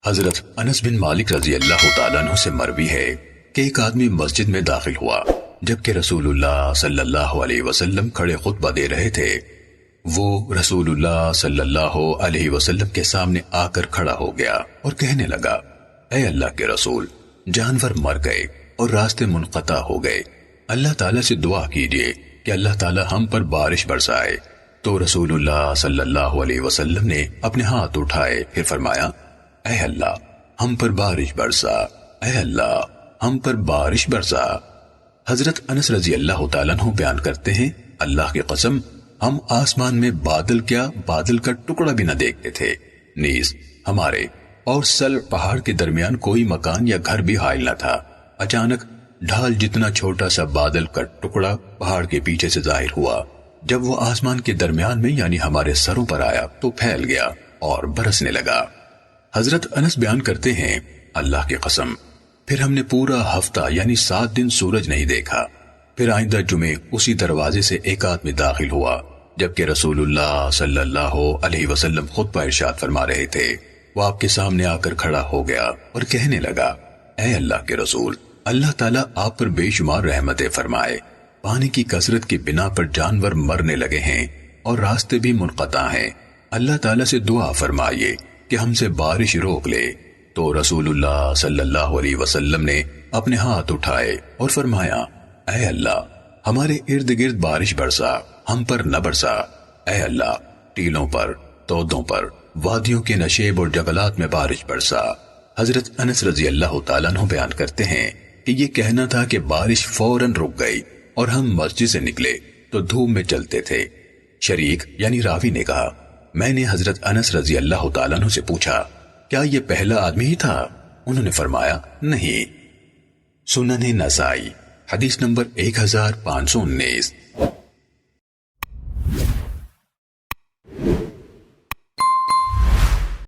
حضرت انس بن مالک رضی اللہ تعالیٰ عنہ سے مروی ہے کہ ایک آدمی مسجد میں داخل ہوا جبکہ رسول اللہ صلی اللہ علیہ وسلم کھڑے خطبہ دے رہے تھے۔ وہ رسول اللہ صلی اللہ علیہ وسلم کے سامنے آ کر کھڑا ہو گیا اور کہنے لگا، اے اللہ کے رسول، جانور مر گئے اور راستے منقطع ہو گئے، اللہ تعالیٰ سے دعا کیجئے کہ اللہ تعالیٰ ہم پر بارش برسائے۔ تو رسول اللہ صلی اللہ علیہ وسلم نے اپنے ہاتھ اٹھائے، پھر فرمایا، اے اللہ ہم پر بارش برسا، اے اللہ ہم پر بارش برسا۔ حضرت انس رضی اللہ تعالیٰ عنہ بیان کرتے ہیں، اللہ کی قسم ہم آسمان میں بادل کیا بادل کا ٹکڑا بھی نہ دیکھتے تھے، نیز ہمارے اور سل پہاڑ کے درمیان کوئی مکان یا گھر بھی حائل نہ تھا۔ اچانک ڈھال جتنا چھوٹا سا بادل کا ٹکڑا پہاڑ کے پیچھے سے ظاہر ہوا۔ جب وہ آسمان کے درمیان میں یعنی ہمارے سروں پر آیا تو پھیل گیا اور برسنے لگا۔ حضرت انس بیان کرتے ہیں، اللہ کی قسم پھر ہم نے پورا ہفتہ یعنی 7 دن سورج نہیں دیکھا۔ پھر آئندہ جمعے اسی دروازے سے ایک آدمی داخل ہوا جبکہ رسول اللہ صلی اللہ علیہ وسلم خطبہ ارشاد فرما رہے تھے۔ وہ آپ کے سامنے آ کر کھڑا ہو گیا اور کہنے لگا، اے اللہ کے رسول، اللہ تعالیٰ آپ پر بے شمار رحمتیں فرمائے، پانی کی کثرت کی بنا پر جانور مرنے لگے ہیں اور راستے بھی منقطع ہیں، اللہ تعالیٰ سے دعا فرمائیے کہ ہم سے بارش روک لے۔ تو رسول اللہ صلی اللہ علیہ وسلم نے اپنے ہاتھ اٹھائے اور فرمایا، اے اللہ ہمارے ارد گرد بارش برسا، ہم پر نہ برسا، اے اللہ ٹیلوں پر، تودوں پر، وادیوں کے نشیب اور جبلات میں بارش برسا۔ حضرت انس رضی اللہ تعالیٰ عنہ بیان کرتے ہیں کہ یہ کہنا تھا کہ بارش فوراً رک گئی اور ہم مسجد سے نکلے تو دھوپ میں چلتے تھے۔ شریک یعنی راوی نے کہا، میں نے حضرت انس رضی اللہ تعالیٰ عنہ سے پوچھا، کیا یہ پہلا آدمی ہی تھا؟ انہوں نے فرمایا، نہیں۔ سنن نسائی حدیث نمبر 1519۔